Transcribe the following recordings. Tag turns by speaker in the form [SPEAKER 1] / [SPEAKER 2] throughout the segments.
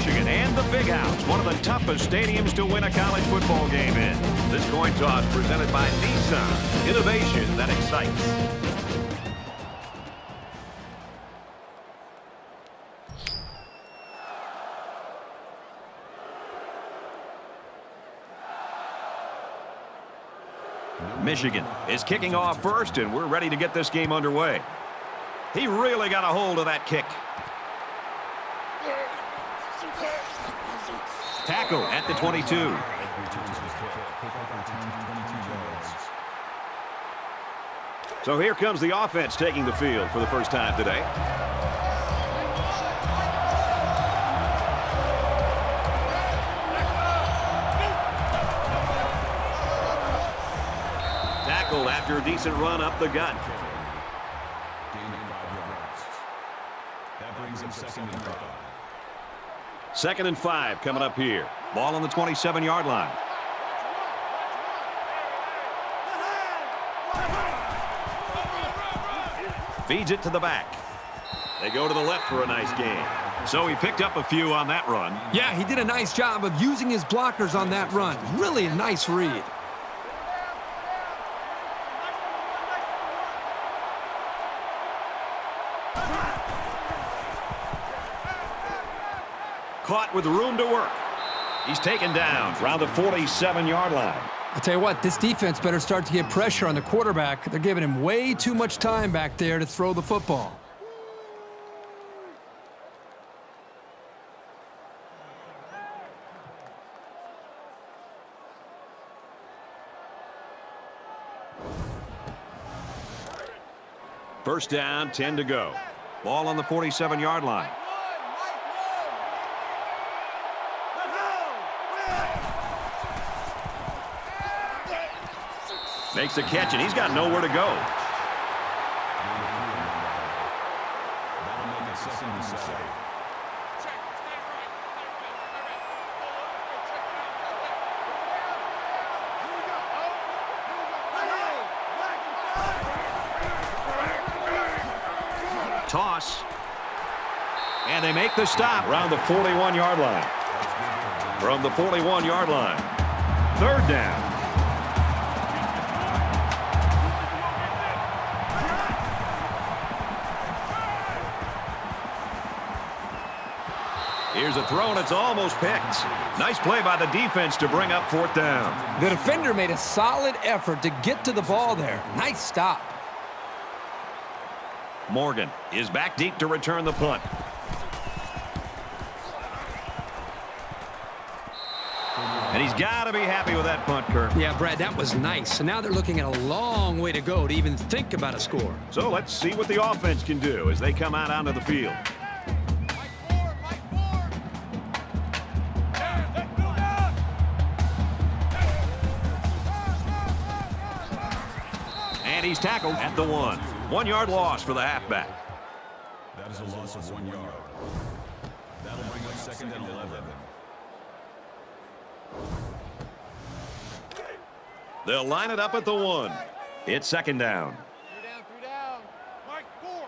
[SPEAKER 1] Michigan and the Big House, one of the toughest stadiums to win a college football game in. This coin toss presented by Nissan. Innovation that excites. Michigan is kicking off first, and we're ready to get this game underway. He really got a hold of that kick. Tackle at the 22. So here comes the offense taking the field for the first time today. Tackle after a decent run up the gut.
[SPEAKER 2] That brings him 2nd and 5.
[SPEAKER 1] 2nd and 5 coming up here. Ball on the 27-yard line. Feeds it to the back. They go to the left for a nice gain. So he picked up a few on that run.
[SPEAKER 3] Yeah, he did a nice job of using his blockers on that run. Really a nice read.
[SPEAKER 1] Caught with room to work. He's taken down around the 47-yard line.
[SPEAKER 3] I'll tell you what, this defense better start to get pressure on the quarterback. They're giving him way too much time back there to throw the football.
[SPEAKER 1] First down, 10 to go. Ball on the 47-yard line. Makes the catch, and he's got nowhere to go.
[SPEAKER 2] That'll make it 2nd and 7.
[SPEAKER 1] Toss. And they make the stop around the 41-yard line. From the 41-yard line. 3rd down. Here's a throw, and it's almost picked. Nice play by the defense to bring up 4th down.
[SPEAKER 3] The defender made a solid effort to get to the ball there. Nice stop.
[SPEAKER 1] Morgan is back deep to return the punt. And he's got to be happy with that punt, Kurt.
[SPEAKER 3] Yeah, Brad, that was nice. So now they're looking at a long way to go to even think about a score.
[SPEAKER 1] So let's see what the offense can do as they come out onto the field. And he's tackled at the 1. 1-yard loss for the halfback.
[SPEAKER 2] That is a loss of 1 yard. That'll bring up 2nd and 11.
[SPEAKER 1] They'll line it up at the 1. It's 2nd down.
[SPEAKER 4] 3 down. Mike, 4.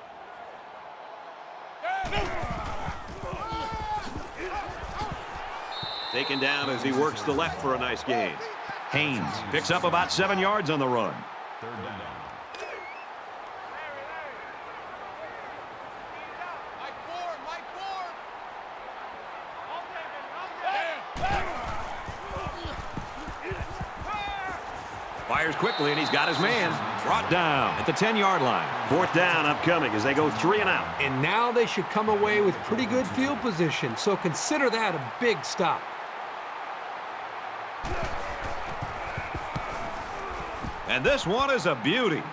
[SPEAKER 1] Taken down as he works the left for a nice gain. Haynes picks up about 7 yards on the run.
[SPEAKER 2] 3rd down.
[SPEAKER 1] Fires quickly, and he's got his man. Brought down at the 10-yard line. 4th down upcoming as they go 3 and out.
[SPEAKER 3] And now they should come away with pretty good field position, so consider that a big stop.
[SPEAKER 1] And this one is a beauty.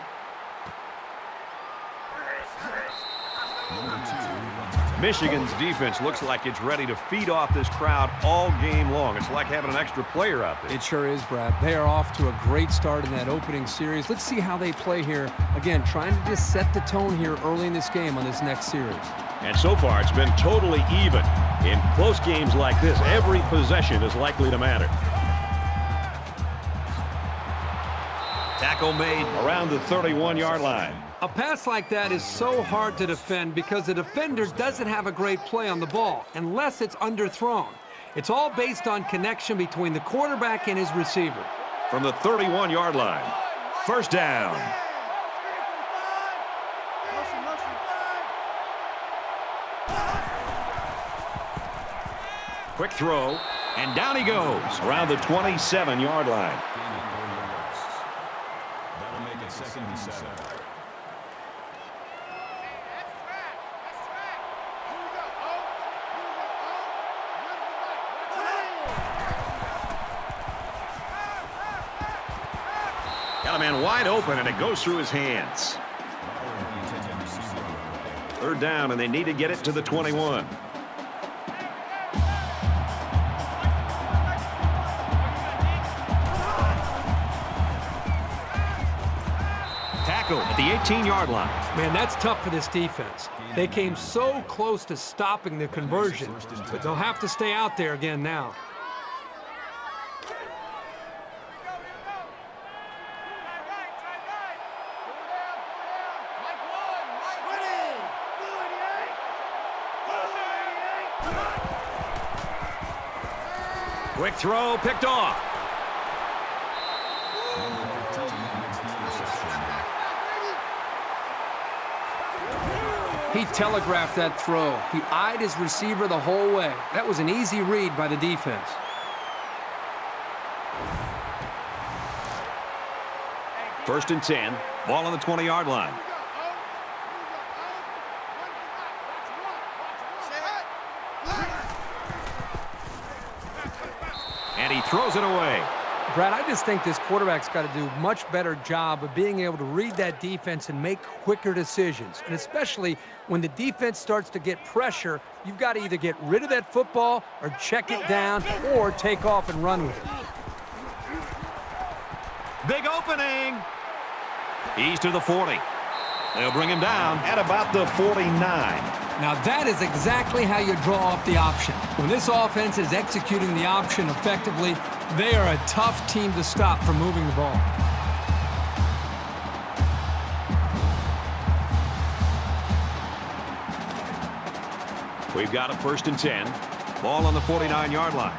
[SPEAKER 1] Michigan's defense looks like it's ready to feed off this crowd all game long. It's like having an extra player out there.
[SPEAKER 3] It sure is, Brad. They are off to a great start in that opening series. Let's see how they play here. Again, trying to just set the tone here early in this game on this next series.
[SPEAKER 1] And so far, it's been totally even. In close games like this, every possession is likely to matter. Tackle made around the 31-yard line.
[SPEAKER 3] A pass like that is so hard to defend because the defender doesn't have a great play on the ball unless it's underthrown. It's all based on connection between the quarterback and his receiver.
[SPEAKER 1] From the 31-yard line, first down. Quick throw, and down he goes around the 27-yard line.
[SPEAKER 2] That'll make it 2nd and 7.
[SPEAKER 1] Got a man wide open, and it goes through his hands. Third down, and they need to get it to the 21. Tackle at the 18-yard line.
[SPEAKER 3] Man, that's tough for this defense. They came so close to stopping the conversion, but they'll have to stay out there again now.
[SPEAKER 1] Quick throw, picked off.
[SPEAKER 3] He telegraphed that throw. He eyed his receiver the whole way. That was an easy read by the defense.
[SPEAKER 1] First and 10, ball on the 20-yard line. And he throws it away.
[SPEAKER 3] Brad, I just think this quarterback's got to do a much better job of being able to read that defense and make quicker decisions. And especially when the defense starts to get pressure, you've got to either get rid of that football or check it down or take off and run with it.
[SPEAKER 1] Big opening. He's to the 40. They'll bring him down at about the 49.
[SPEAKER 3] Now that is exactly how you draw up the option. When this offense is executing the option effectively, they are a tough team to stop from moving the ball.
[SPEAKER 1] We've got a first and 10. Ball on the 49-yard line.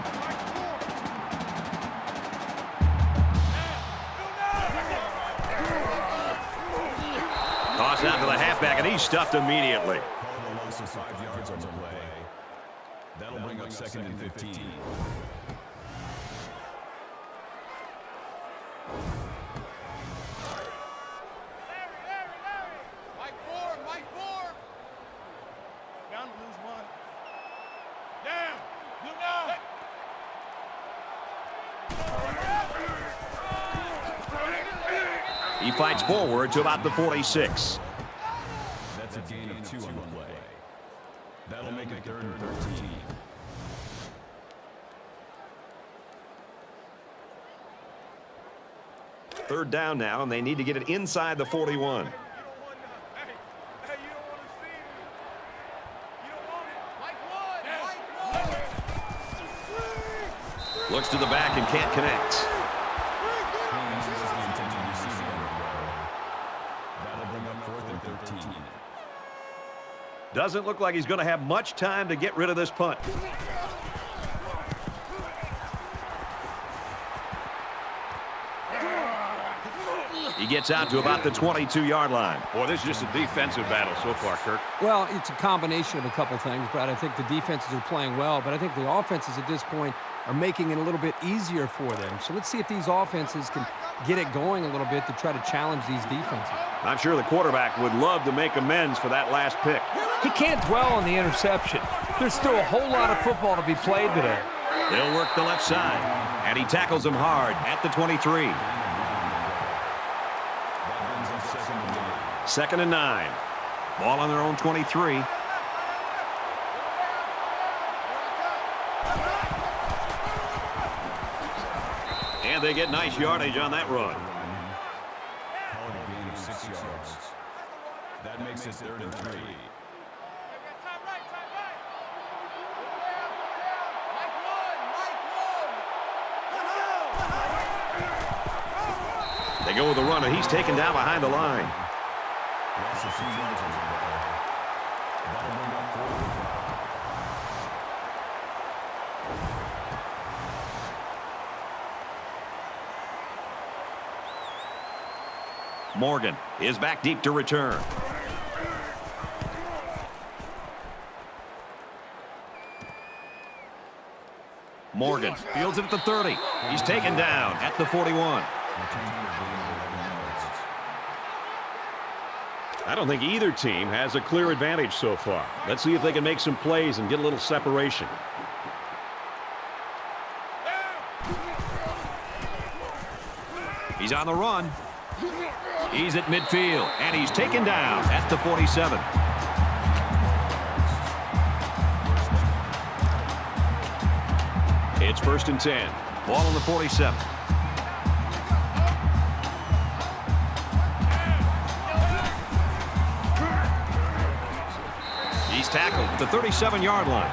[SPEAKER 1] Toss out to the halfback, and he's stuffed immediately.
[SPEAKER 2] A loss of 5 yards on the play. That'll bring up 2nd and 15.
[SPEAKER 4] Mike 4. Down to lose 1. Down. Blue down.
[SPEAKER 1] He fights forward to about the 46.
[SPEAKER 2] That's a gain of 2 on the play. That'll make it 3rd and 13.
[SPEAKER 1] Third down now, and they need to get it inside the 41. Looks to the back and can't connect.
[SPEAKER 2] That'll bring up 4th and 13.
[SPEAKER 1] Doesn't look like he's going to have much time to get rid of this punt. He gets out to about the 22-yard line. Boy, this is just a defensive battle so far, Kirk.
[SPEAKER 3] Well, it's a combination of a couple things, Brad. I think the defenses are playing well, but I think the offenses at this point are making it a little bit easier for them. So let's see if these offenses can get it going a little bit to try to challenge these defenses.
[SPEAKER 1] I'm sure the quarterback would love to make amends for that last pick.
[SPEAKER 3] He can't dwell on the interception. There's still a whole lot of football to be played today.
[SPEAKER 1] They'll work the left side, and he tackles him hard at the 23. 2nd and 9. Ball on their own 23. And they get nice yardage on that run.
[SPEAKER 2] Call it a gain of 6 yards. That makes it 3rd and 3.
[SPEAKER 1] They go with a run, and he's taken down behind the line.
[SPEAKER 2] Loss of 2 yards on the play. That'll bring up 4.
[SPEAKER 1] Morgan is back deep to return. Morgan fields it at the 30. He's taken down at the 41. I don't think either team has a clear advantage so far. Let's see if they can make some plays and get a little separation. He's on the run. He's at midfield, and he's taken down at the 47. It's 1st and 10. Ball on the 47. He's tackled at the 37-yard line.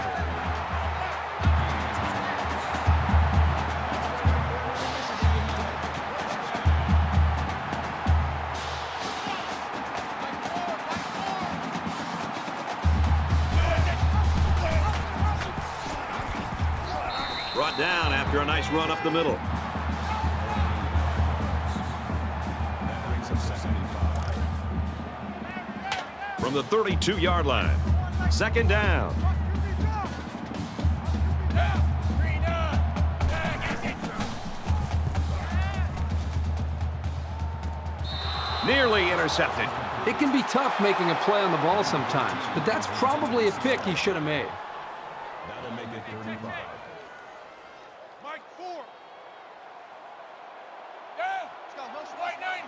[SPEAKER 1] Brought down after a nice run up the middle.
[SPEAKER 2] That brings up 2nd and 5.
[SPEAKER 1] From the 32-yard line. 2nd down. Nearly intercepted.
[SPEAKER 3] It can be tough making a play on the ball sometimes, but that's probably a pick he should have made.
[SPEAKER 2] That'll make it 35.
[SPEAKER 4] Mike 4. Yeah. Let's go. Motion. White 9.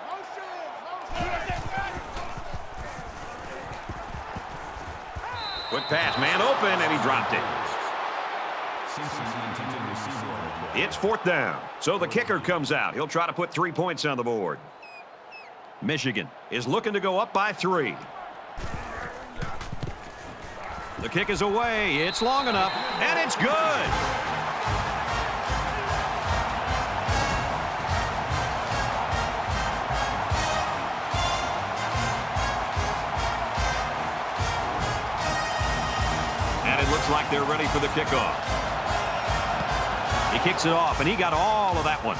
[SPEAKER 4] Motion.
[SPEAKER 1] Quick pass, man open, and he dropped it. It's 4th down, so the kicker comes out. He'll try to put 3 points on the board. Michigan is looking to go up by 3. The kick is away. It's long enough, and it's good. And it looks like they're ready for the kickoff. He kicks it off, and he got all of that one.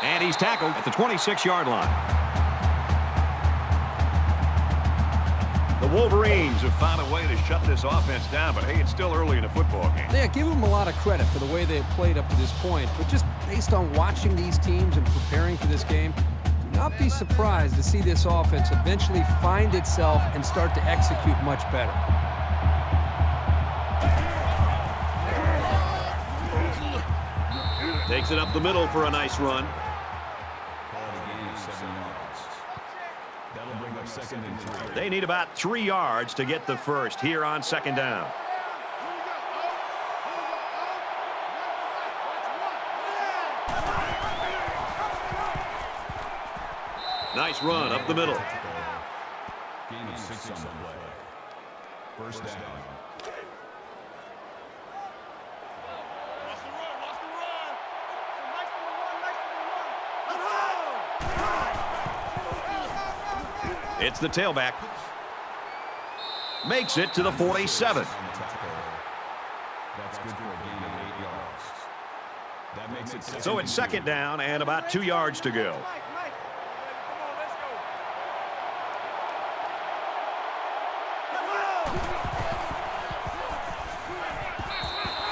[SPEAKER 1] And he's tackled at the 26-yard line. The Wolverines have found a way to shut this offense down, but hey, it's still early in a football game.
[SPEAKER 3] Yeah, give them a lot of credit for the way they have played up to this point, but just based on watching these teams and preparing for this game, do not be surprised to see this offense eventually find itself and start to execute much better.
[SPEAKER 1] Takes it up the middle for a nice run.
[SPEAKER 2] That'll bring up 2nd and 3.
[SPEAKER 1] They need about 3 yards to get the first here on 2nd down. Nice run up the middle.
[SPEAKER 2] Gain of 6 on the play. 1st down.
[SPEAKER 1] It's the tailback. Makes it to the 47.
[SPEAKER 2] That's good for a gain of 8 yards. That makes it
[SPEAKER 1] So it's 2nd down and about 2 yards to go.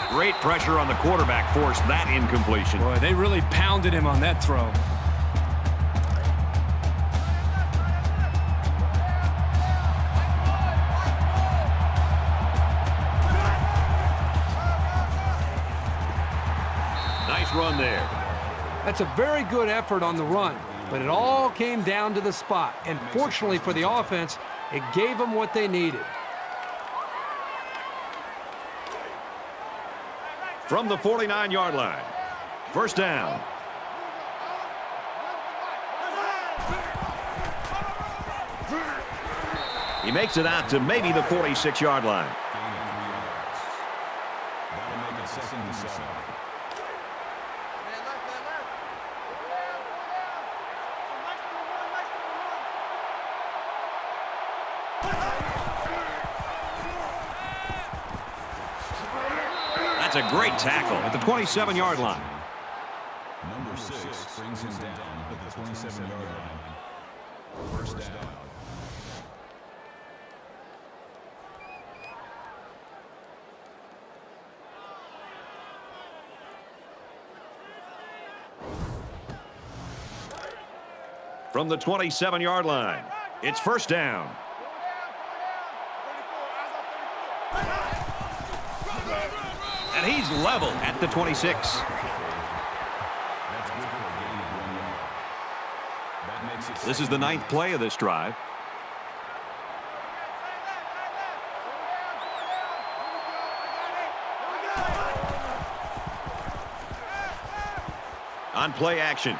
[SPEAKER 1] Great pressure on the quarterback forced that incompletion.
[SPEAKER 3] Boy, they really pounded him on that throw.
[SPEAKER 1] Nice run there.
[SPEAKER 3] That's a very good effort on the run, but it all came down to the spot. And fortunately for the offense, it gave them what they needed.
[SPEAKER 1] From the 49-yard line. 1st down. He makes it out to maybe the 46-yard line. That's a great tackle at the 27-yard line.
[SPEAKER 2] Number 6 brings him down at the 27-yard line. First down.
[SPEAKER 1] From the 27-yard line, it's first down. And he's level at the 26.
[SPEAKER 2] That's good for a gain of 1 yard. That makes it
[SPEAKER 1] This is the 9th play of this drive. On play action.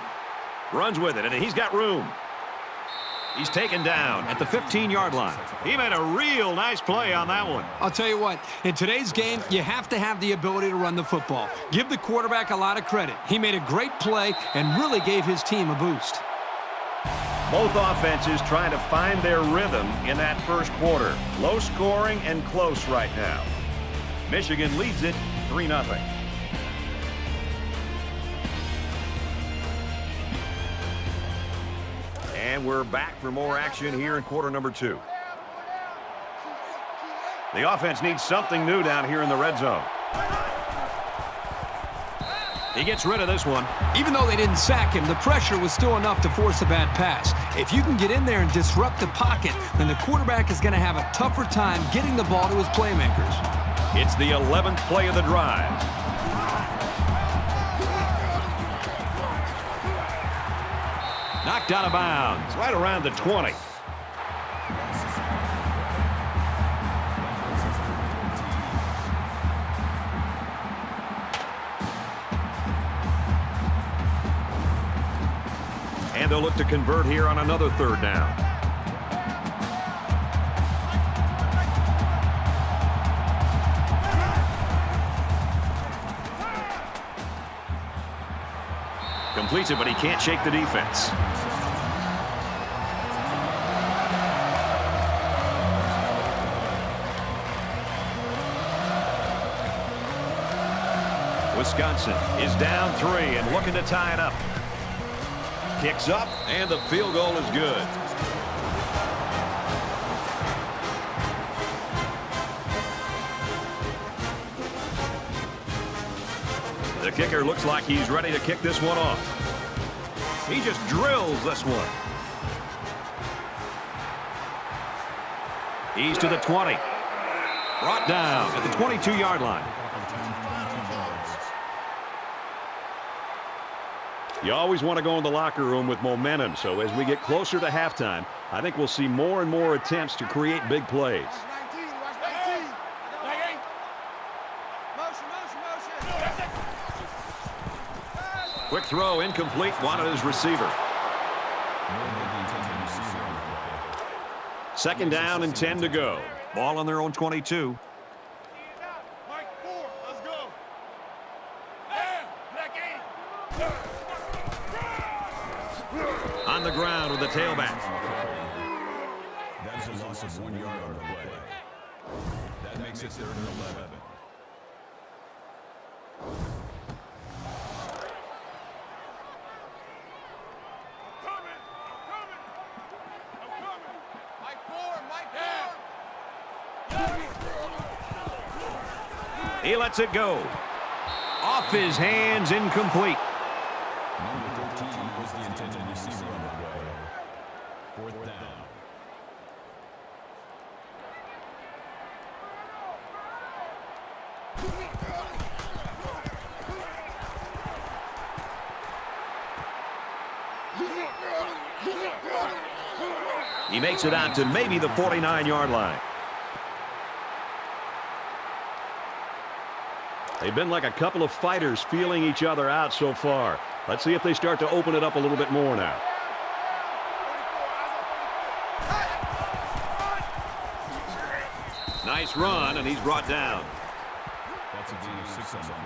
[SPEAKER 1] Runs with it, and he's got room. He's taken down at the 15-yard line. He made a real nice play on that one.
[SPEAKER 3] I'll tell you what, in today's game, you have to have the ability to run the football. Give the quarterback a lot of credit. He made a great play and really gave his team a boost.
[SPEAKER 1] Both offenses trying to find their rhythm in that first quarter. Low scoring and close right now. Michigan leads it 3-0. And we're back for more action here in quarter number 2. The offense needs something new down here in the red zone. He gets rid of this one.
[SPEAKER 3] Even though they didn't sack him, the pressure was still enough to force a bad pass. If you can get in there and disrupt the pocket, then the quarterback is going to have a tougher time getting the ball to his playmakers.
[SPEAKER 1] It's the 11th play of the drive. Knocked out of bounds, right around the 20. And they'll look to convert here on another third down. Completes it, but he can't shake the defense. Wisconsin is down 3 and looking to tie it up. Kicks up, and the field goal is good. The kicker looks like he's ready to kick this one off. He just drills this one. He's to the 20. Brought down at the 22-yard line. You always want to go in the locker room with momentum, so as we get closer to halftime, I think we'll see more and more attempts to create big plays. Quick throw, incomplete, wanted his receiver. Second down and 10 to go. Ball on their own 22. On the ground with the tailback.
[SPEAKER 2] That's a loss of 1 yard on the play. That makes it 3rd and 11.
[SPEAKER 1] He lets it go. Off his hands, incomplete.
[SPEAKER 2] Number 13 was the intended receiver on the play. 4th down.
[SPEAKER 1] He makes it out to maybe the 49-yard line. They've been like a couple of fighters feeling each other out so far. Let's see if they start to open it up a little bit more now. Nice run, and he's brought down.
[SPEAKER 2] That's a gain of 6 on the play.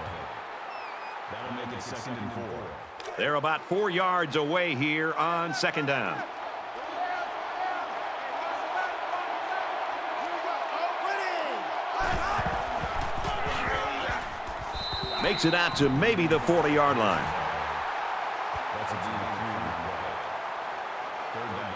[SPEAKER 2] That'll make it 2nd and 4.
[SPEAKER 1] They're about 4 yards away here on second down. Makes it out to maybe the 40-yard line.
[SPEAKER 2] That's a gain of 3 on the play. Third down.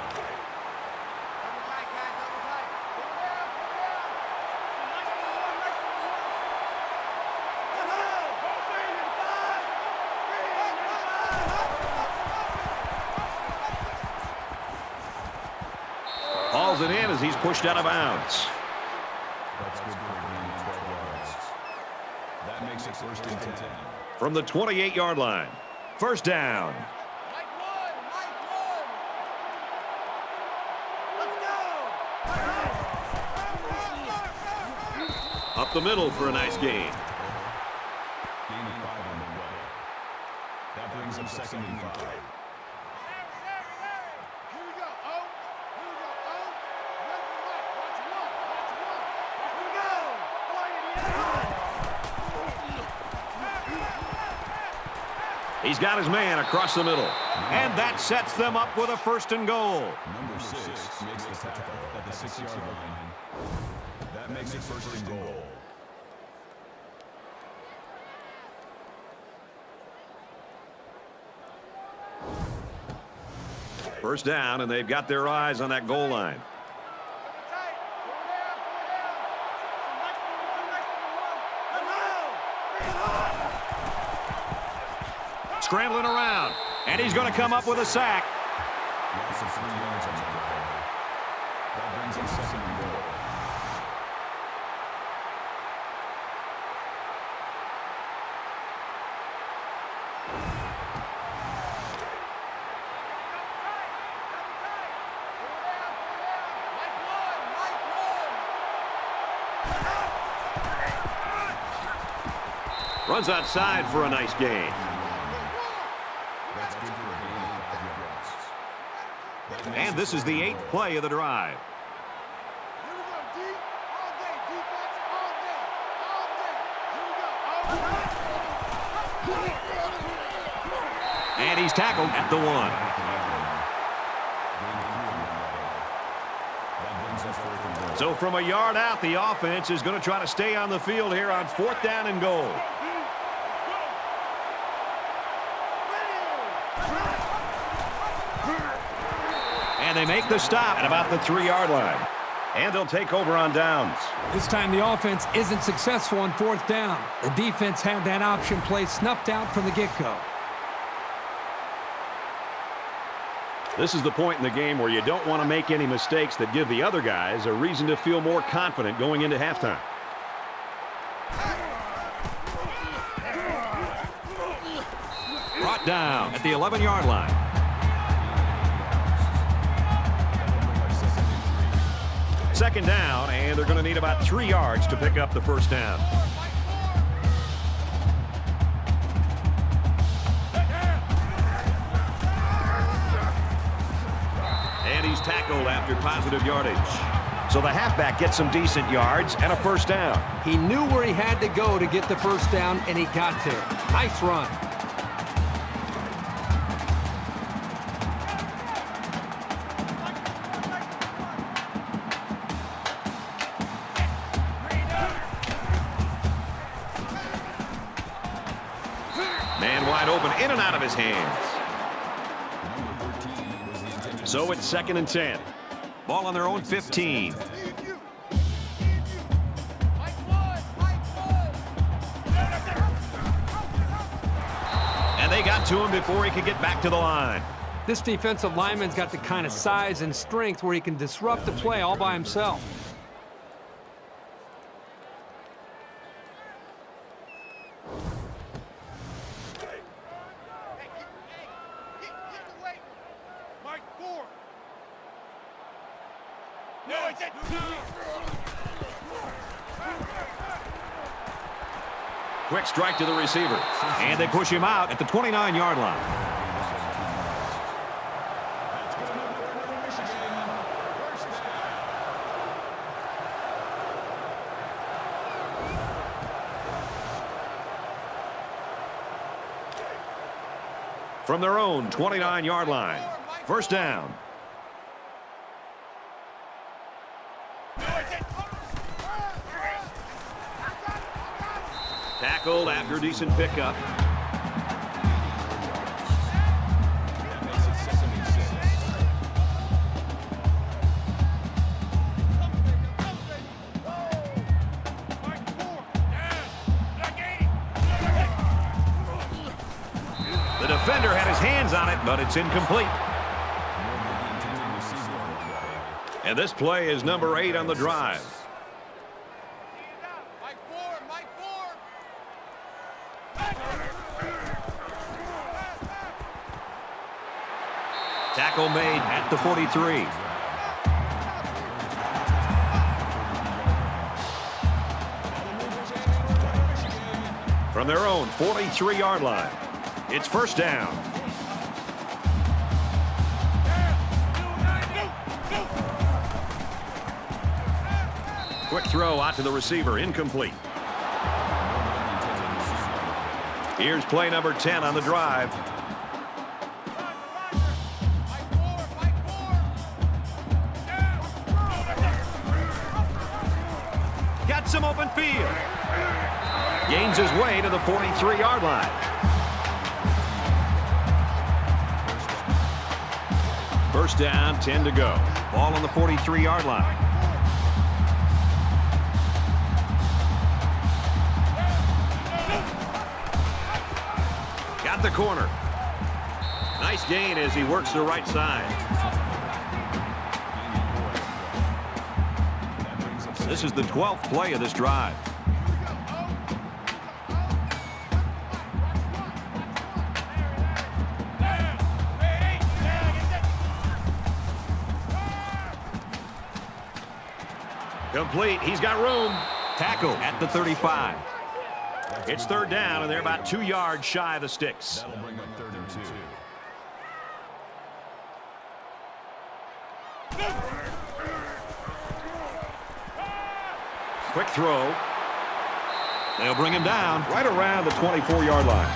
[SPEAKER 1] Hauls it in as he's pushed out of bounds.
[SPEAKER 2] That's good for a gain of 12 yards. That makes it first and 10.
[SPEAKER 1] From the 28-yard line. First down. Up the middle for a nice gain.
[SPEAKER 2] Gain of 5 on the way. That brings him second and 5.
[SPEAKER 1] He's got his man across the middle. And that sets them up with a first and goal.
[SPEAKER 2] Number 6 makes the tackle at the 6-yard line. That makes it first and goal.
[SPEAKER 1] First down, and they've got their eyes on that goal line. Scrambling around, and he's going to come up with a sack.
[SPEAKER 2] Loss of 3 yards on the play. That brings him second and goal.
[SPEAKER 1] Runs outside for a nice gain.
[SPEAKER 2] That's good for a gain of 5 yards. That makes
[SPEAKER 1] And this is the 8th play of the drive. And he's tackled at the 1.
[SPEAKER 2] That brings us fourth and goal.
[SPEAKER 1] So from a yard out, the offense is going to try to stay on the field here on 4th down and goal. And they make the stop at about the 3-yard line. And they'll take over on downs.
[SPEAKER 3] This time the offense isn't successful on 4th down. The defense had that option play snuffed out from the get-go.
[SPEAKER 1] This is the point in the game where you don't want to make any mistakes that give the other guys a reason to feel more confident going into halftime. Brought down at the 11-yard line. Second down, and they're going to need about 3 yards to pick up the first down. And he's tackled after positive yardage. So the halfback gets some decent yards and a first down.
[SPEAKER 3] He knew where he had to go to get the first down, and he got there. Nice run.
[SPEAKER 1] Man wide open, in and out of his hands. So it's 2nd and 10. Ball on their own 15. And they got to him before he could get back to the line.
[SPEAKER 3] This defensive lineman's got the kind of size and strength where he can disrupt the play all by himself.
[SPEAKER 1] Quick strike to the receiver. And they push him out at the 29-yard line. From their own 29-yard line. First down. Tackled after a decent pickup.
[SPEAKER 2] That makes it 2nd and 6.
[SPEAKER 4] Mike 4. Down. Black 80.
[SPEAKER 1] The defender had his hands on it, but it's incomplete. And this play is number 8 on the drive.
[SPEAKER 4] Mike 4. Mike 4.
[SPEAKER 1] Tackle made at the 43. From their own 43-yard line, it's first down. Quick throw out to the receiver, incomplete. Here's play number 10 on the drive. Got some open field. Gains his way to the 43-yard line. First down, 10 to go. Ball on the 43-yard line. Got the corner. Nice gain as he works the right side. This is the 12th play of this drive. Complete. He's got room. Tackle at the 35. It's third down, and they're about 2 yards shy of the sticks.
[SPEAKER 2] That'll bring up 3rd and 2.
[SPEAKER 1] Quick throw. They'll bring him down right around the 24-yard line.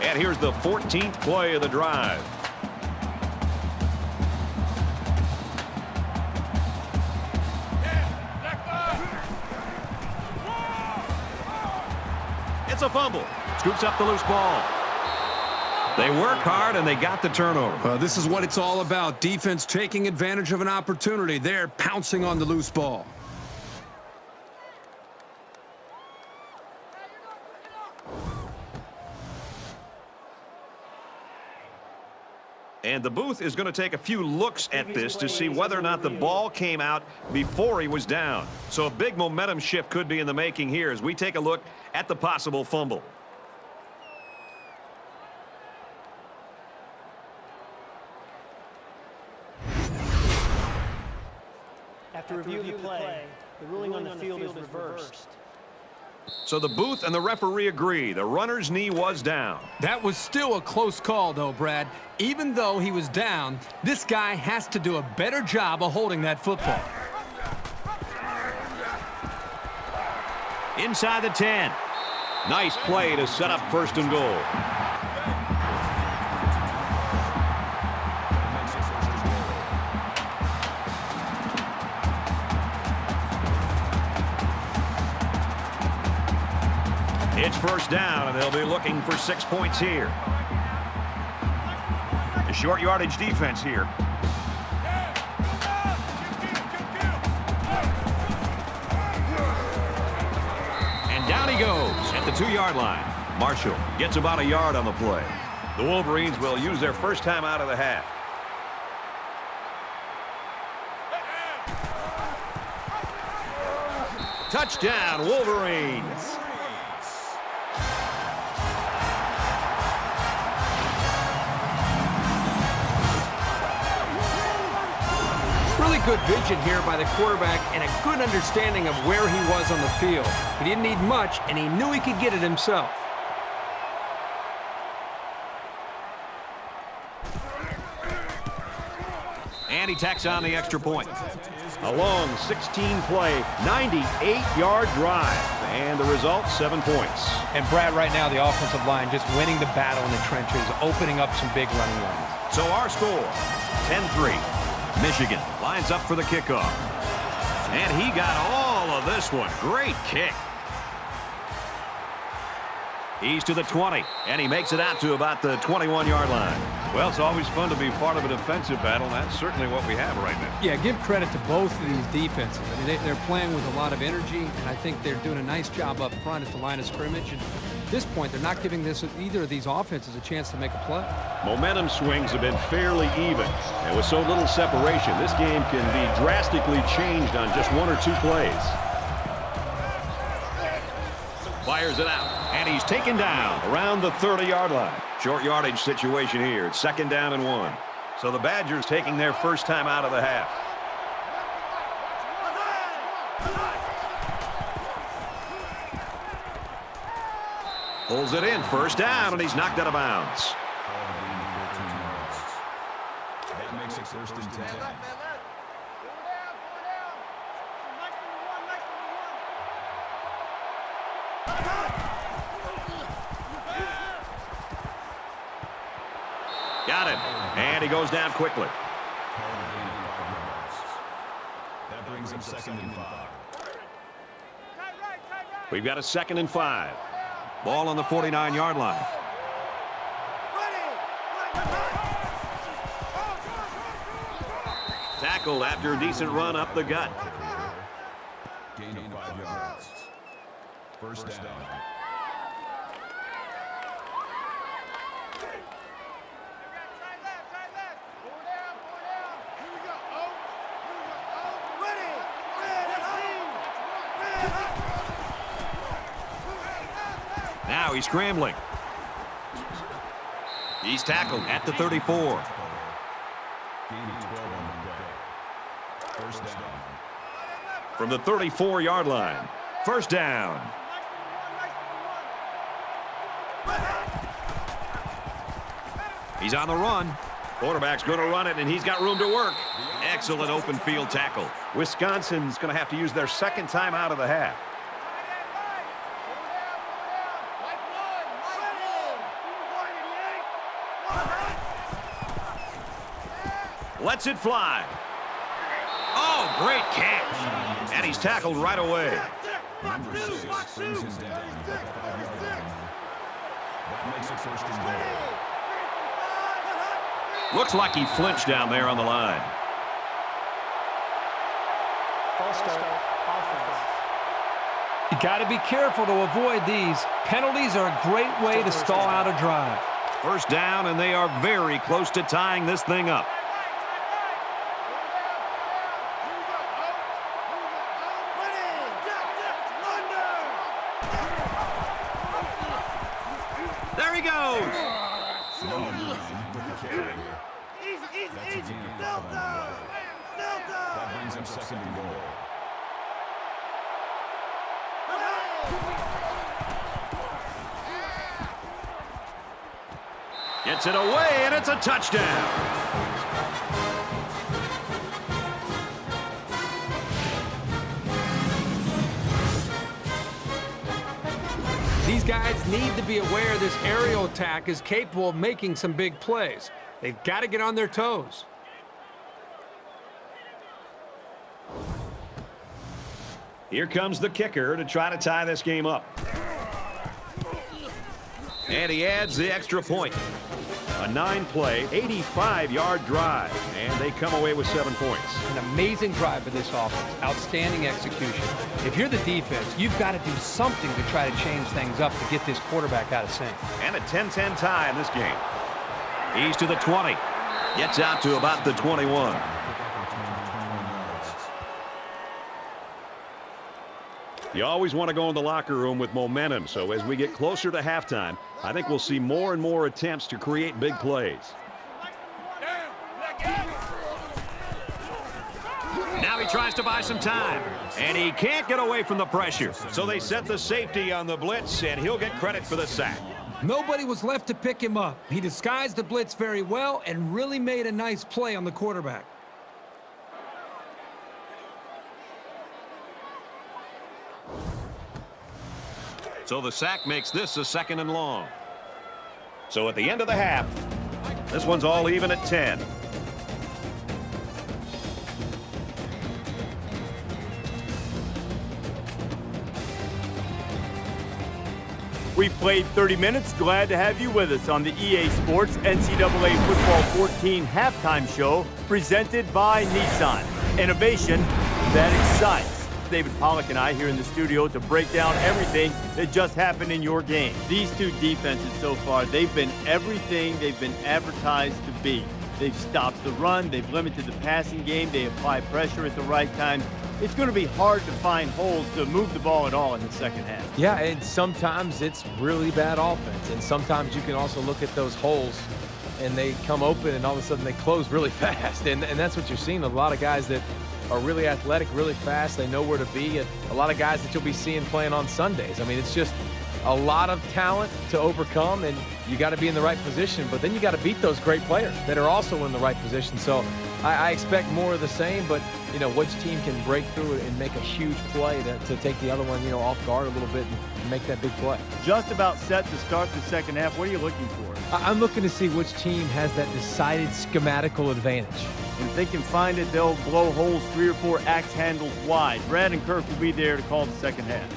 [SPEAKER 1] And here's the 14th play of the drive. It's a fumble. Scoops up the loose ball. They work hard, and they got the turnover.
[SPEAKER 3] This is what it's all about. Defense taking advantage of an opportunity. They're pouncing on the loose ball.
[SPEAKER 1] And the booth is going to take a few looks at this to see whether or not the ball came out before he was down. So a big momentum shift could be in the making here as we take a look at the possible fumble.
[SPEAKER 5] After review of the play, the ruling on the field is reversed.
[SPEAKER 1] So the booth and the referee agree. The runner's knee was down.
[SPEAKER 3] That was still a close call, though, Brad. Even though he was down, this guy has to do a better job of holding that football.
[SPEAKER 1] Inside the 10. Nice play to set up 1st and goal. It's first down, and they'll be looking for 6 points here. A short yardage defense here. And down he goes at the 2-yard line. Marshall gets about a yard on the play. The Wolverines will use their first time out of the half. Touchdown, Wolverines.
[SPEAKER 3] Really good vision here by the quarterback and a good understanding of where he was on the field. He didn't need much, and he knew he could get it himself.
[SPEAKER 1] And he tacks on the extra point. A long 16-play, 98-yard drive. And the result, 7 points.
[SPEAKER 6] And Brad, right now, the offensive line just winning the battle in the trenches, opening up some big running lanes.
[SPEAKER 1] So our score, 10-3. Michigan lines up for the kickoff. And he got all of this one. Great kick. He's to the 20, and he makes it out to about the 21-yard line.
[SPEAKER 7] Well, it's always fun to be part of a defensive battle, and that's certainly what we have right now.
[SPEAKER 3] Yeah, give credit to both of these defenses. I mean, they're playing with a lot of energy, and I think they're doing a nice job up front at the line of scrimmage. And at this point, they're not giving either of these offenses a chance to make a play.
[SPEAKER 1] Momentum swings have been fairly even, and with so little separation, this game can be drastically changed on just one or two plays. Fires it out, and he's taken down around the 30-yard line. Short yardage situation here. It's 2nd down and 1. So the Badgers taking their first time out of the half. Pulls it in, 1st down, and he's knocked out of bounds.
[SPEAKER 2] That makes it 1st and 10.
[SPEAKER 1] Got him, and he goes down quickly.
[SPEAKER 2] That brings him 2nd and 5.
[SPEAKER 1] We've got a 2nd and 5. Ball on the 49-yard line. Tackled after a decent run up the gut.
[SPEAKER 2] Gain of 5 yards. 1st down.
[SPEAKER 1] Now he's scrambling. He's tackled at the 34.
[SPEAKER 2] Gain of 12 on the play. 1st down.
[SPEAKER 1] From the 34-yard line. 1st down. He's on the run. Quarterback's going to run it, and he's got room to work. Excellent open field tackle. Wisconsin's going to have to use their 2nd time out of the half. Lets it fly. Oh, great catch. And he's tackled right away.
[SPEAKER 2] Number 6 brings him down at the 5-yard line. That makes it 1st and goal.
[SPEAKER 1] Looks like he flinched down there on the line.
[SPEAKER 5] False start. Offense.
[SPEAKER 3] You got to be careful to avoid these. Penalties are a great way to stall out a drive.
[SPEAKER 1] 1st down, and they are very close to tying this thing up. There he goes.
[SPEAKER 2] That's a gain of 5 on the play. That brings him 2nd and goal.
[SPEAKER 1] Gets it away, and it's a touchdown.
[SPEAKER 3] These guys need to be aware this aerial attack is capable of making some big plays. They've got to get on their toes.
[SPEAKER 1] Here comes the kicker to try to tie this game up. And he adds the extra point. A 9-play, 85-yard drive, and they come away with 7 points.
[SPEAKER 3] An amazing drive for this offense. Outstanding execution. If you're the defense, you've got to do something to try to change things up to get this quarterback out of sync.
[SPEAKER 1] And a 10-10 tie in this game. He's to the 20. Gets out to about the 21. You always want to go in the locker room with momentum, so as we get closer to halftime, I think we'll see more and more attempts to create big plays. Now he tries to buy some time, and he can't get away from the pressure. So they set the safety on the blitz, and he'll get credit for the sack.
[SPEAKER 3] Nobody was left to pick him up. He disguised the blitz very well and really made a nice play on the quarterback.
[SPEAKER 1] So the sack makes this a 2nd and long. So at the end of the half, this one's all even at 10.
[SPEAKER 8] We played 30 minutes. Glad to have you with us on the EA Sports NCAA Football 14 halftime show presented by Nissan. Innovation that excites. David Pollack and I here in the studio to break down everything that just happened in your game. These two defenses so far, they've been everything they've been advertised to be. They've stopped the run, they've limited the passing game, they apply pressure at the right time. It's going to be hard to find holes to move the ball at all in the second half.
[SPEAKER 6] Yeah, and sometimes it's really bad offense, and sometimes you can also look at those holes and they come open and all of a sudden they close really fast, and that's what you're seeing. A lot of guys that are really athletic, really fast, they know where to be, and a lot of guys that you'll be seeing playing on Sundays. I mean, it's just a lot of talent to overcome, and you got to be in the right position, but then you got to beat those great players that are also in the right position. So I expect more of the same, but you know, which team can break through and make a huge play to take the other one, you know, off guard a little bit and make that big play.
[SPEAKER 8] Just about set to start the second half. What are you looking for?
[SPEAKER 6] I'm looking to see which team has that decided schematical advantage.
[SPEAKER 8] And if they can find it, they'll blow holes 3 or 4 axe handles wide. Brad and Kirk will be there to call the second half.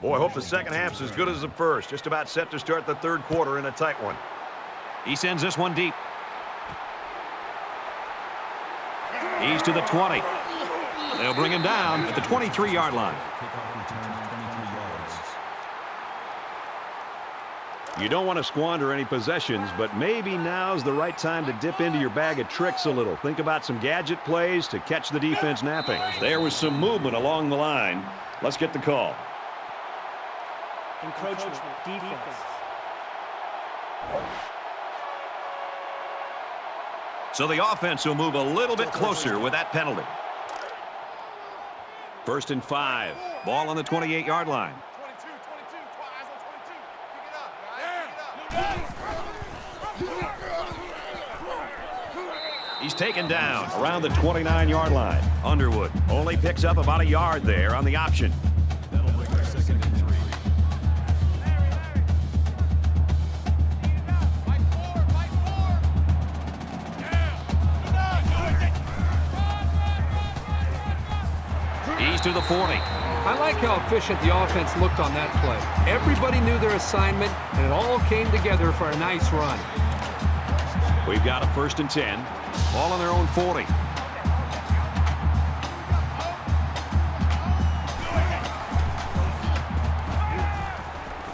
[SPEAKER 1] Boy, I hope the second half's as good as the first. Just about set to start the third quarter in a tight one. He sends this one deep. He's to the 20. They'll bring him down at the 23-yard line. You don't want to squander any possessions, but maybe now's the right time to dip into your bag of tricks a little. Think about some gadget plays to catch the defense napping. There was some movement along the line. Let's get the call.
[SPEAKER 5] Encroachment, defense.
[SPEAKER 1] So the offense will move a little bit closer with that penalty. 1st and 5. Ball on the 28-yard line.
[SPEAKER 4] 22, eyes on 22. Pick it up, guys. Pick it up.
[SPEAKER 1] He's taken down around the 29-yard line. Underwood only picks up about a yard there on the option.
[SPEAKER 2] That'll bring our 2nd and 3.
[SPEAKER 1] He's to the 40.
[SPEAKER 3] I like how efficient the offense looked on that play. Everybody knew their assignment, and it all came together for a nice run.
[SPEAKER 1] We've got a 1st and 10. Ball on their own 40.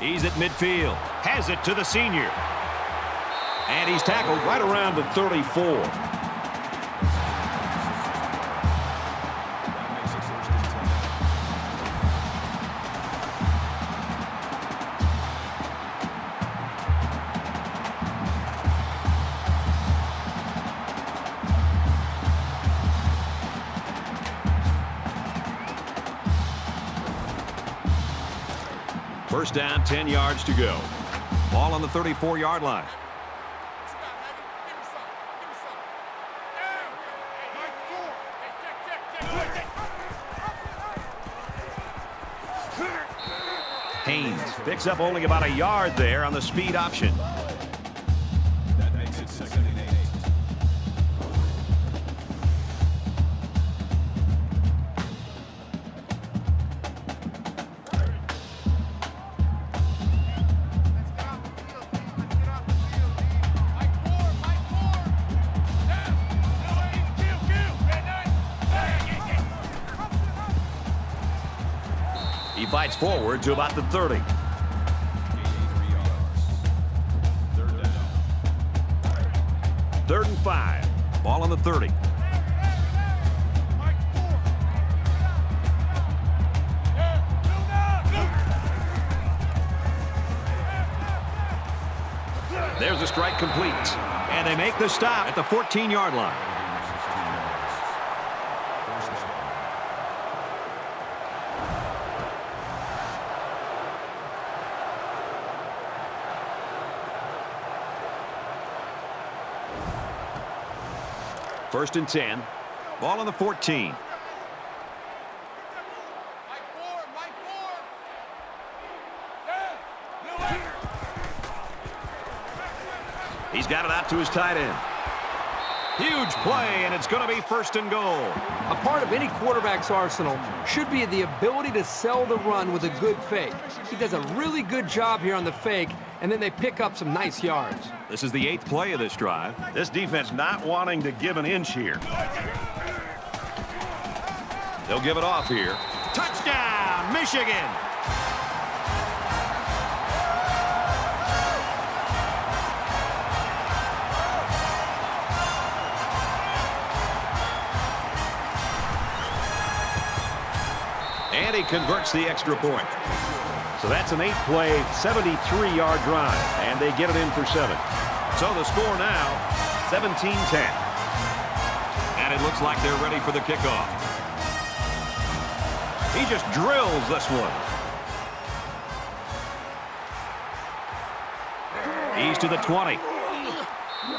[SPEAKER 1] He's at midfield. Has it to the senior. And he's tackled right around the 34. First down, 10 yards to go. Ball on the 34-yard line. Haynes picks up only about a yard there on the speed option.
[SPEAKER 2] That makes it 2nd and 8.
[SPEAKER 1] He fights forward to about the 30.
[SPEAKER 2] 3 yards. 3rd down.
[SPEAKER 1] 3rd and 5. Ball on the 30. There's a strike complete. And they make the stop at the 14-yard line. First and 10. Ball on the 14. He's got it out to his tight end. Huge play, and it's going to be 1st and goal.
[SPEAKER 3] A part of any quarterback's arsenal should be the ability to sell the run with a good fake. He does a really good job here on the fake, and then they pick up some nice yards.
[SPEAKER 1] This is the 8th play of this drive. This defense not wanting to give an inch here. They'll give it off here. Touchdown, Michigan! And he converts the extra point. So that's an 8-play, 73-yard drive, and they get it in for 7. So the score now, 17-10. And it looks like they're ready for the kickoff. He just drills this one. He's to the 20.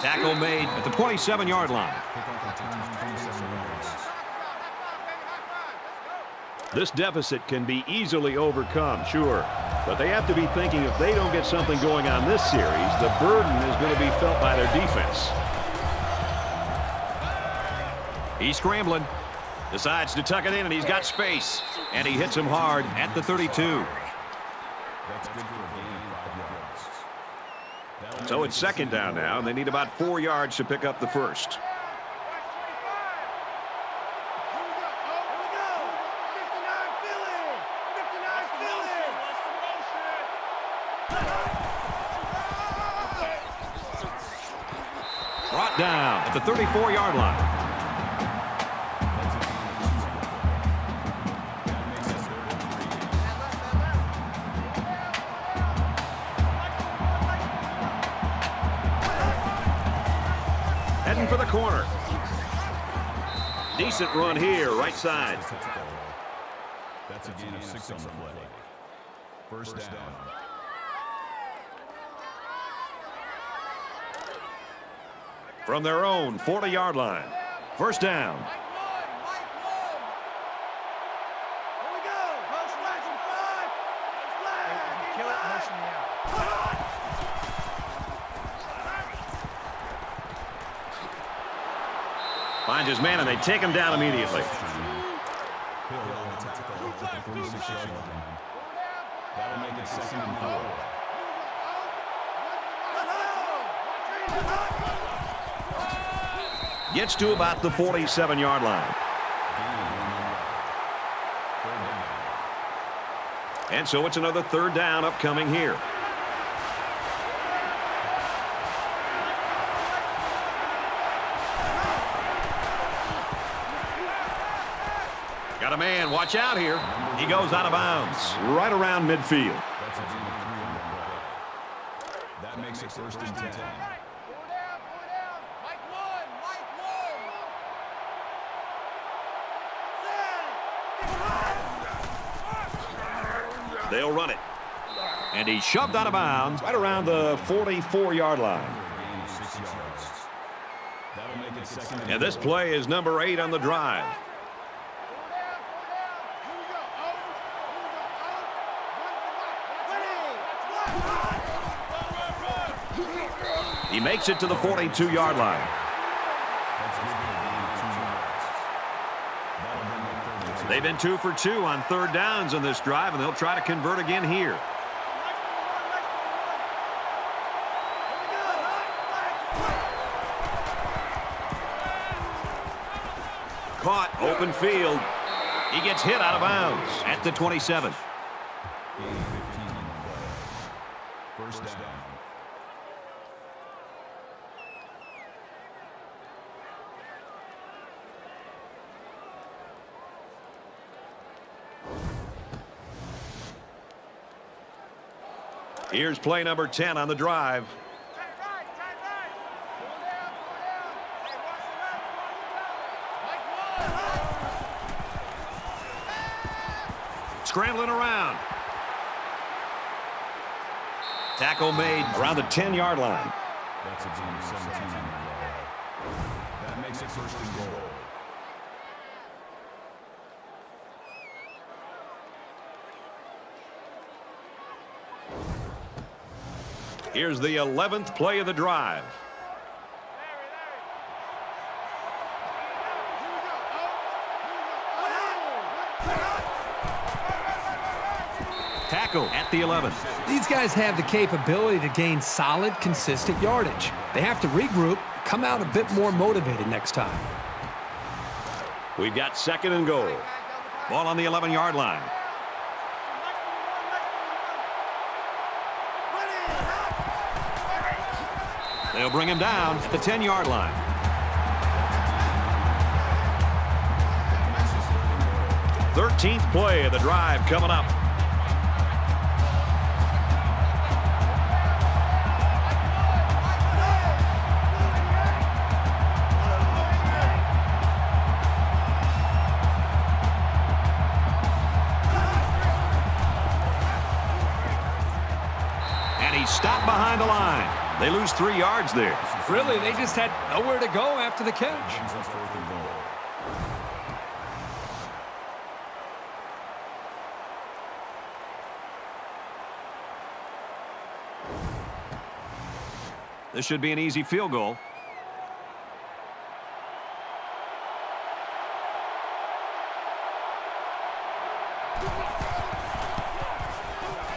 [SPEAKER 1] Tackle made at the 27-yard line. This deficit can be easily overcome, sure. But they have to be thinking if they don't get something going on this series, the burden is going to be felt by their defense. He's scrambling. Decides to tuck it in, and he's got space. And he hits him hard at the 32. So it's 2nd down now, and they need about 4 yards to pick up the first. Brought down at the 34-yard line. Heading for the corner. Decent run here, right side.
[SPEAKER 2] That's a gain of 6 on the play. First down.
[SPEAKER 1] From their own 40-yard line. First down. Finds his man, and they take him down immediately.
[SPEAKER 2] That'll make it 2nd and 4.
[SPEAKER 1] Gets to about the 47-yard line. And so it's another 3rd down upcoming here. Got a man, watch out here. He goes out of bounds, right around midfield.
[SPEAKER 2] That makes it 1st and 10.
[SPEAKER 1] They'll run it. And he's shoved out of bounds right around the 44-yard line. And this play is number 8 on the drive. He makes it to the 42-yard line. They've been 2 for 2 on 3rd downs in this drive, and they'll try to convert again here. Caught, open field. He gets hit out of bounds at the 27.
[SPEAKER 2] First down.
[SPEAKER 1] Here's play number 10 on the drive. Scrambling around. Tackle made around the 10-yard line.
[SPEAKER 2] That's a gain of 17. That makes it 1st and goal.
[SPEAKER 1] Here's the 11th play of the drive. tackle at the 11.
[SPEAKER 3] These guys have the capability to gain solid, consistent yardage. They have to regroup, come out a bit more motivated next time.
[SPEAKER 1] We've got 2nd and goal. Ball on the 11-yard line. They'll bring him down at the 10-yard line. Thirteenth play of the drive coming up. And he's stopped behind the line. They lose 3 yards there.
[SPEAKER 3] Really, they just had nowhere to go after the catch.
[SPEAKER 1] This should be an easy field goal.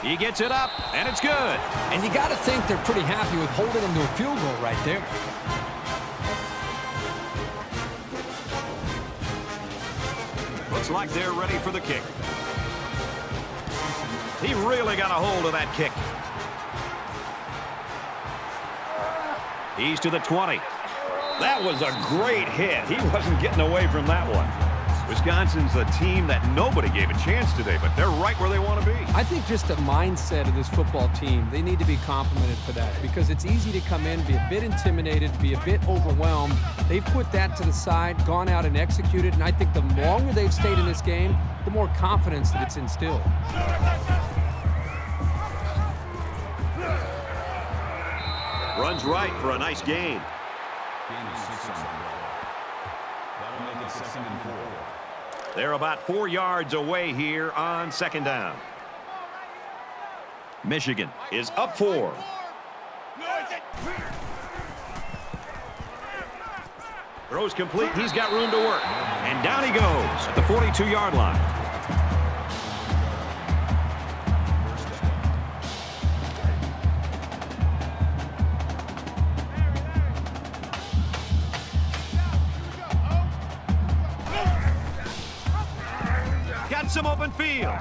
[SPEAKER 1] He gets it up, and it's good.
[SPEAKER 3] And you got to think they're pretty happy with holding them to a field goal right there.
[SPEAKER 1] Looks like they're ready for the kick. He really got a hold of that kick. He's to the 20. That was a great hit. He wasn't getting away from that one. Wisconsin's a team that nobody gave a chance today, but they're right where they want to be.
[SPEAKER 3] I think just the mindset of this football team, they need to be complimented for that because it's easy to come in, be a bit intimidated, be a bit overwhelmed. They've put that to the side, gone out and executed, and I think the longer they've stayed in this game, the more confidence that it's instilled.
[SPEAKER 1] Runs right for a nice gain.
[SPEAKER 2] That'll make it 2nd and 4.
[SPEAKER 1] They're about 4 yards away here on 2nd down. Michigan is up 4. Throws complete. He's got room to work. And down he goes at the 42-yard line. Got some open field.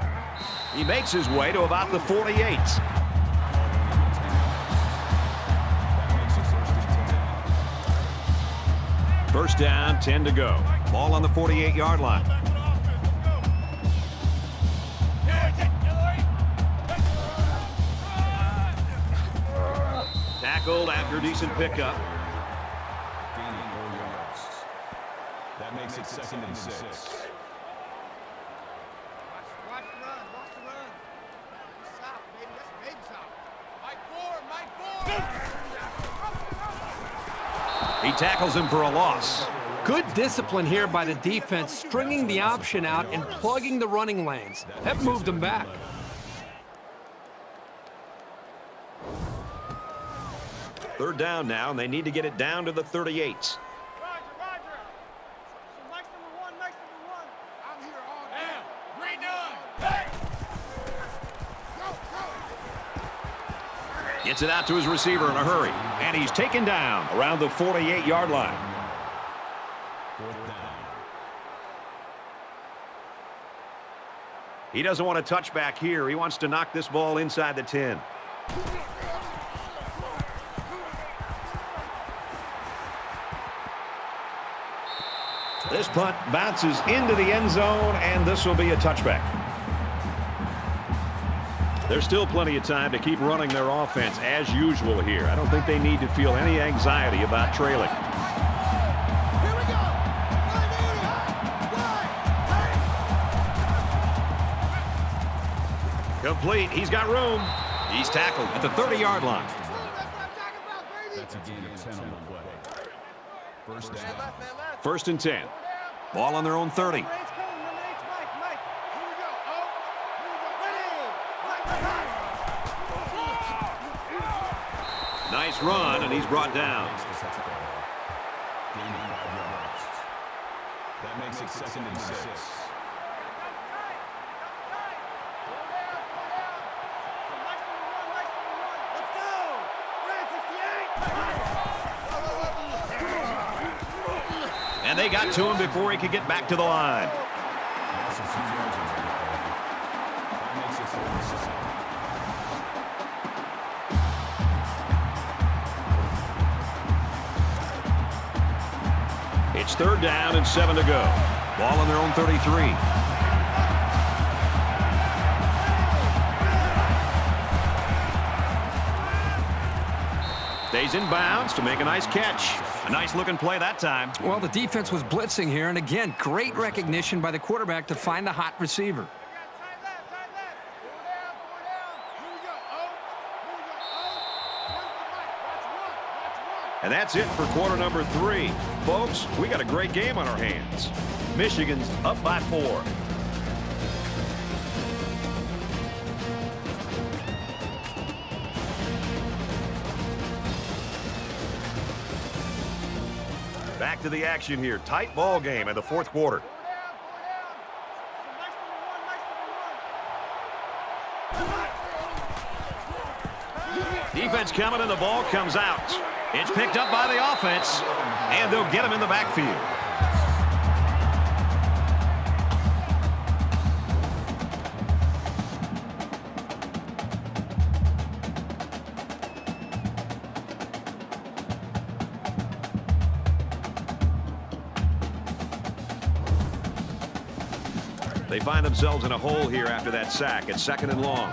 [SPEAKER 1] He makes his way to about the 48. First down, 10 to go. Ball on the 48-yard line. Tackled after a decent pickup.
[SPEAKER 2] Gaining 4 yards. That makes it 2nd and 6.
[SPEAKER 4] Watch the run. Watch the run. Stop, baby. That's a big stop. Mike Ford.
[SPEAKER 1] He tackles him for a loss.
[SPEAKER 3] Good discipline here by the defense, stringing the option out and plugging the running lanes. That moved them back.
[SPEAKER 1] Third down now, and they need to get it down to the 38.
[SPEAKER 4] Roger. So Mike's number one. I'm here all day. Redone. Hey. Go.
[SPEAKER 1] Gets it out to his receiver in a hurry. And he's taken down around the 48-yard line.
[SPEAKER 2] 4th down.
[SPEAKER 1] He doesn't want to touch back here. He wants to knock this ball inside the 10. This punt bounces into the end zone, and this will be a touchback. There's still plenty of time to keep running their offense as usual here. I don't think they need to feel any anxiety about trailing.
[SPEAKER 4] Here we go.
[SPEAKER 1] Complete. He's got room. He's tackled at the 30-yard line.
[SPEAKER 4] That's what I'm talking about, baby.
[SPEAKER 2] That's a gain of 10 on the play. First down.
[SPEAKER 4] Left, man, left.
[SPEAKER 1] 1st and 10. Ball on their own 30.
[SPEAKER 4] Number 8's coming. Number 8's Mike. Here we go. Oh. Here we go. Ready.
[SPEAKER 1] Nice run, and he's brought down.
[SPEAKER 2] Gaining 5 yards. That makes it 2nd and 6.
[SPEAKER 1] And they got to him before he could get back to the line. It's 3rd down and 7 to go. Ball on their own 33. Stays in bounds to make a nice catch. A nice looking play that time.
[SPEAKER 3] Well, the defense was blitzing here, and again, great recognition by the quarterback to find the hot receiver.
[SPEAKER 1] And that's it for quarter number 3. Folks, we got a great game on our hands. Michigan's up by 4. Back to the action here. Tight ball game in the 4th quarter. Defense coming and the ball comes out. It's picked up by the offense, and they'll get him in the backfield. They find themselves in a hole here after that sack. It's 2nd and long.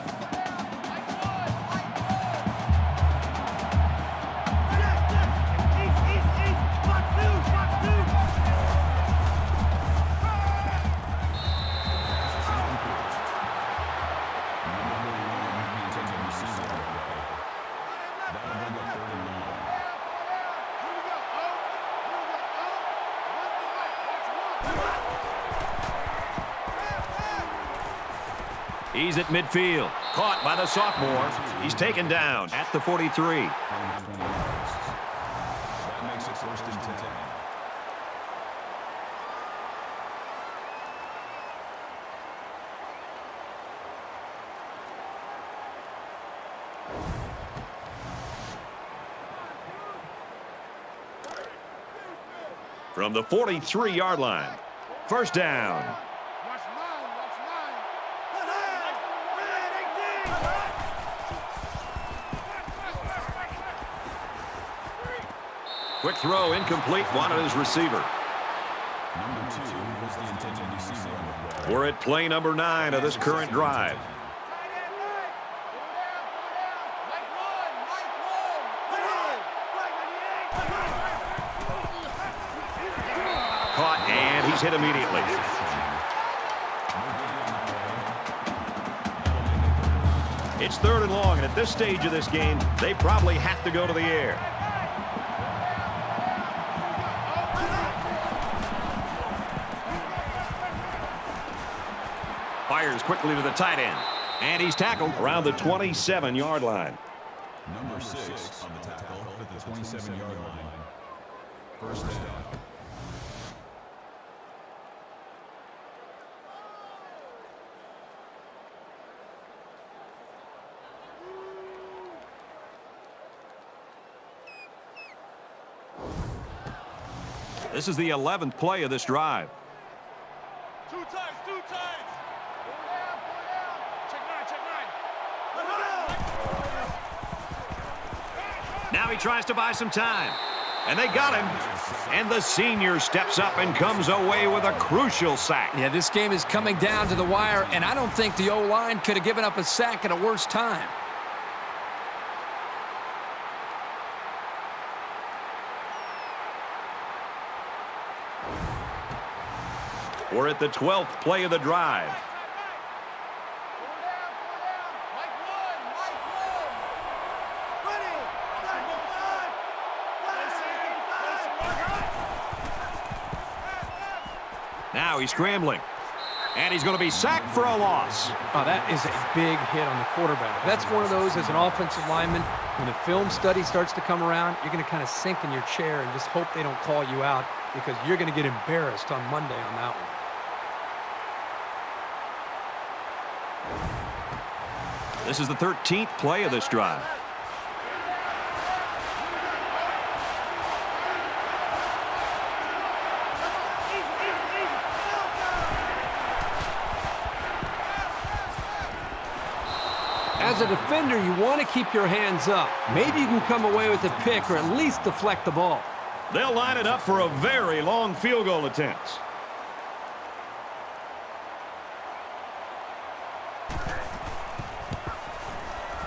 [SPEAKER 1] He's at midfield. Caught by the sophomore. He's taken down at the 43.
[SPEAKER 2] That makes it 1st and 10.
[SPEAKER 1] From the 43-yard line. 1st down. Quick throw, incomplete, wanted his receiver.
[SPEAKER 2] Number 2 was the intended receiver.
[SPEAKER 1] We're at play number 9 of this current drive. Caught, and he's hit immediately. It's 3rd and long, and at this stage of this game, they probably have to go to the air. Fires quickly to the tight end. And he's tackled around the 27-yard line.
[SPEAKER 2] Number 6 on the tackle at the 27-yard line. 1st down.
[SPEAKER 1] This is the 11th play of this drive.
[SPEAKER 4] 2 times.
[SPEAKER 1] Now he tries to buy some time. And they got him. And the senior steps up and comes away with a crucial sack.
[SPEAKER 3] Yeah, this game is coming down to the wire, and I don't think the O-line could have given up a sack at a worse time.
[SPEAKER 1] We're at the 12th play of the drive. Now he's scrambling. And he's going to be sacked for a loss.
[SPEAKER 3] Oh, that is a big hit on the quarterback. That's one of those as an offensive lineman, when the film study starts to come around, you're going to kind of sink in your chair and just hope they don't call you out, because you're going to get embarrassed on Monday on that one.
[SPEAKER 1] This is the 13th play of this drive.
[SPEAKER 3] as a defender, you want to keep your hands up. Maybe you can come away with a pick or at least deflect the ball.
[SPEAKER 1] They'll line it up for a very long field goal attempt.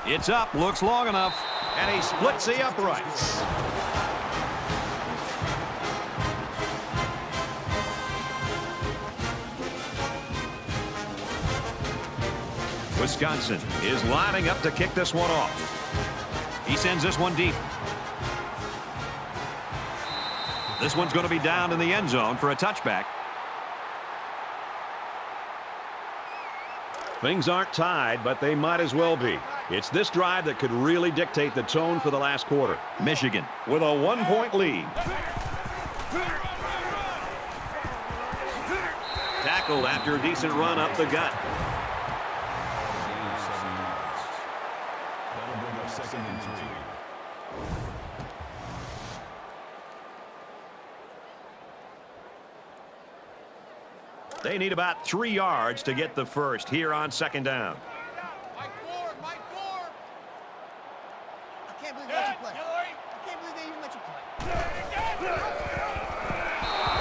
[SPEAKER 1] It's up, looks long enough, and he splits the uprights. Wisconsin is lining up to kick this one off. He sends this one deep. This one's going to be down in the end zone for a touchback. Things aren't tied, but they might as well be. It's this drive that could really dictate the tone for the last quarter. Michigan with a 1-point lead. Tackled after a decent run up the gut.
[SPEAKER 2] That'll bring up 2nd and 3.
[SPEAKER 1] They need about 3 yards to get the first here on 2nd down.
[SPEAKER 4] Mike Ford, Mike Ford. I can't believe they let you play. I can't believe they even let you play.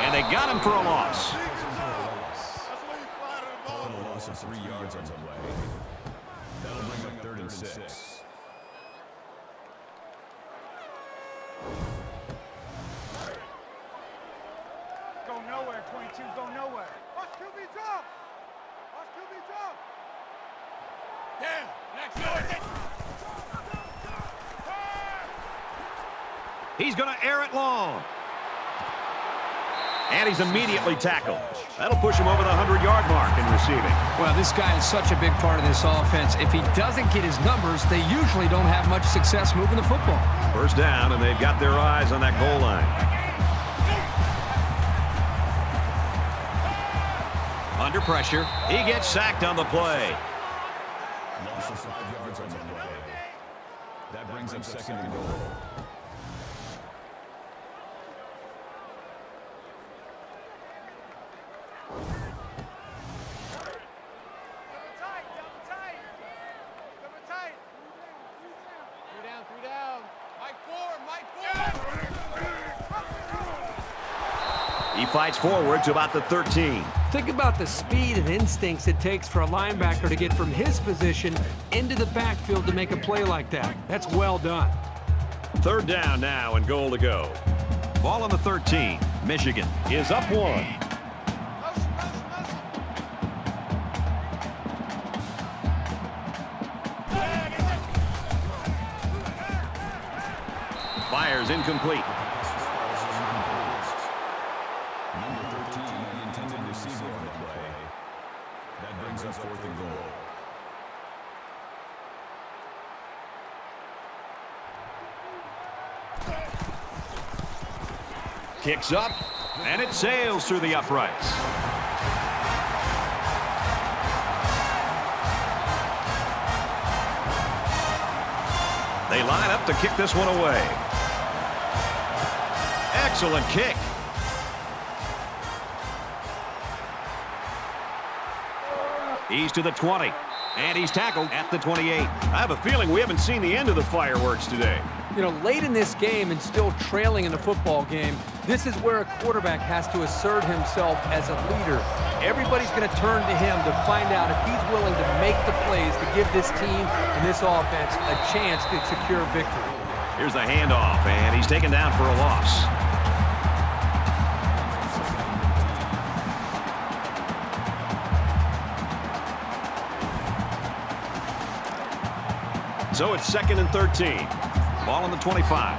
[SPEAKER 1] And they got him for a loss.
[SPEAKER 4] That's why you fly to the ball.
[SPEAKER 2] A loss of 3 yards on the play. That'll bring up 3rd and 6.
[SPEAKER 4] Go nowhere, 22, go nowhere. Watch QB drop. Watch QB drop. Yeah, next one.
[SPEAKER 1] He's going to air it long. And he's immediately tackled. That'll push him over the 100-yard mark in receiving.
[SPEAKER 3] Well, this guy is such a big part of this offense. If he doesn't get his numbers, they usually don't have much success moving the football.
[SPEAKER 1] First down, and they've got their eyes on that goal line. Under pressure, he gets sacked on the play.
[SPEAKER 2] Loss of 5 yards on the play. That brings up 2nd and goal.
[SPEAKER 1] He fights forward to about the 13.
[SPEAKER 3] Think about the speed and instincts it takes for a linebacker to get from his position into the backfield to make a play like that. That's well done.
[SPEAKER 1] 3rd down now and goal to go. Ball on the 13. Michigan is up 1. Fires incomplete.
[SPEAKER 2] Number 13, the intended receiver on the play. That brings up 4th and goal.
[SPEAKER 1] Kicks up, and it sails through the uprights. They line up to kick this one away. Excellent kick. He's to the 20, and he's tackled at the 28. I have a feeling we haven't seen the end of the fireworks today.
[SPEAKER 3] You know, late in this game and still trailing in a football game, this is where a quarterback has to assert himself as a leader. Everybody's going to turn to him to find out if he's willing to make the plays to give this team and this offense a chance to secure victory.
[SPEAKER 1] Here's the handoff, and he's taken down for a loss. So it's 2nd and 13. Ball on the 25.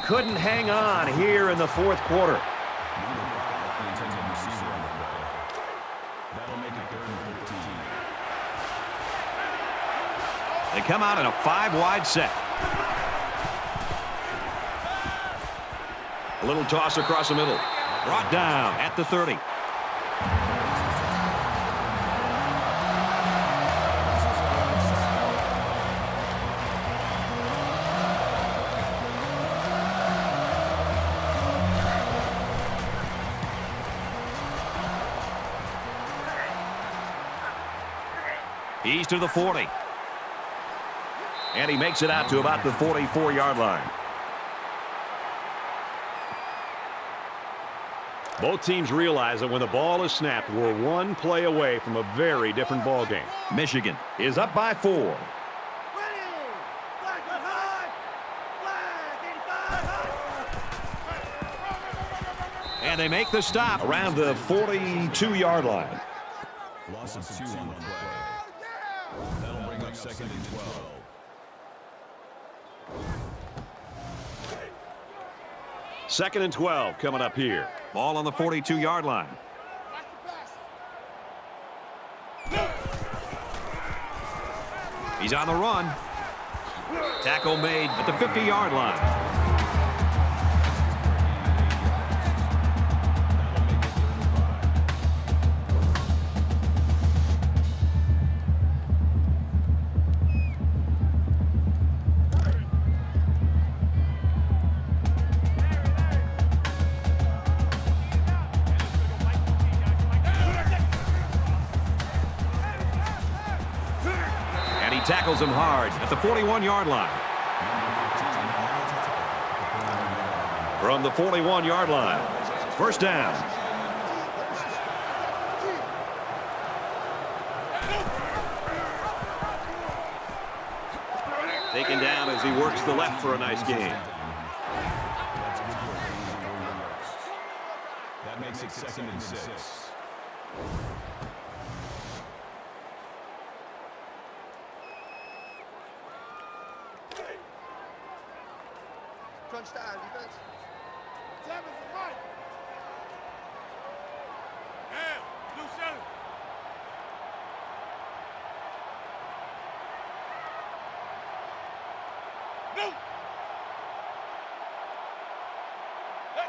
[SPEAKER 1] Couldn't hang on here in the 4th quarter.
[SPEAKER 2] Number 5, the intended receiver on the play. That'll make it 3rd and 13.
[SPEAKER 1] They come out in a 5-wide set. A little toss across the middle. Brought down at the 30. He's to the 40. And he makes it out to about the 44-yard line.
[SPEAKER 7] Both teams realize that when the ball is snapped, we're one play away from a very different ball game.
[SPEAKER 1] Michigan is up by 4. And they make the stop around the 42-yard line.
[SPEAKER 2] Loss of 2 on the play. That'll bring up 2nd and 12.
[SPEAKER 1] Second and 12 coming up here. Ball on the 42-yard line. He's on the run. Tackle made at the 50-yard line. Tackles him hard at the 41-yard line. From the 41-yard line, first down. Taken down as he works the left for a nice gain.
[SPEAKER 2] That makes it 2nd and 6.
[SPEAKER 4] Crunch the eye, defense. 7 for right. Now, blue center. No. Hey.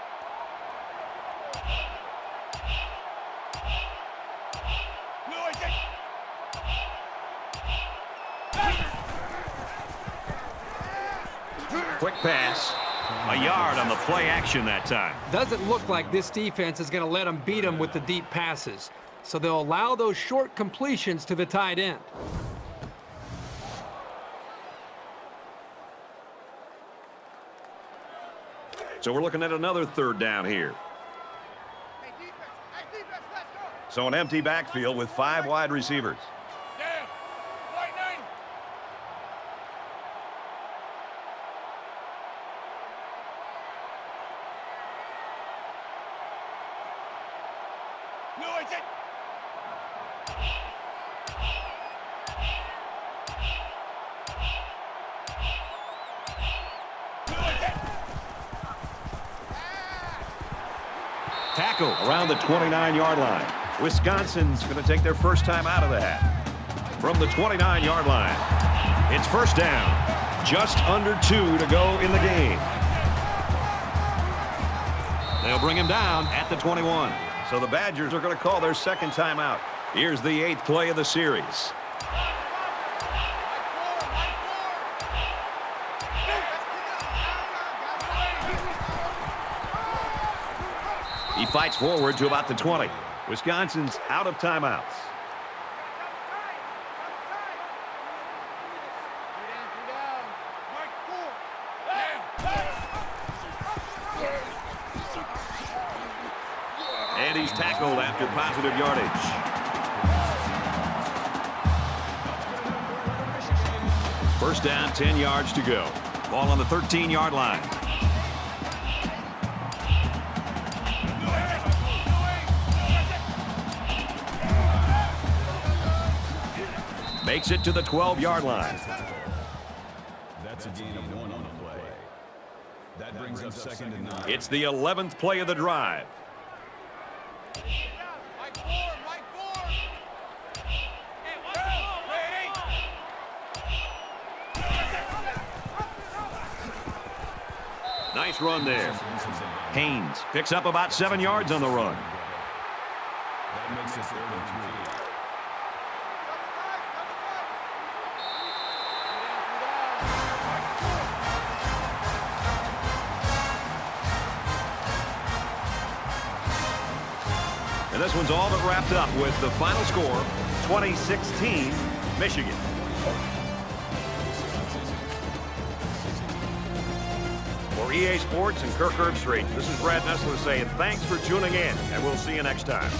[SPEAKER 4] Blue, I take.
[SPEAKER 1] Quick pass. A yard on the play action that time.
[SPEAKER 3] Doesn't look like this defense is going to let them beat them with the deep passes. So they'll allow those short completions to the tight end.
[SPEAKER 1] So we're looking at another third down here.
[SPEAKER 4] Hey, defense, let's go.
[SPEAKER 1] So an empty backfield with 5 wide receivers.
[SPEAKER 4] Down. White 9. Blue, I take.
[SPEAKER 1] Tackle around the 29-yard line. Wisconsin's going to take their first time out of the half. From the 29-yard line, it's first down. Just under 2 to go in the game. They'll bring him down at the 21. So the Badgers are going to call their second timeout. Here's the 8th play of the series. He fights forward to about the 20. Wisconsin's out of timeouts. And he's tackled after positive yardage. First down, 10 yards to go. Ball on the 13-yard line. Makes it to the 12-yard line.
[SPEAKER 2] That's a gain of 1 on the play. That brings up 2nd and 9.
[SPEAKER 1] It's the 11th play of the drive. Nice run there. Haynes picks up about 7 yards on the run.
[SPEAKER 2] That makes it 3rd and 3.
[SPEAKER 1] And this one's all but wrapped up with the final score, 2016 Michigan. For EA Sports and Kirk Herbstreit, this is Brad Nessler saying thanks for tuning in, and we'll see you next time.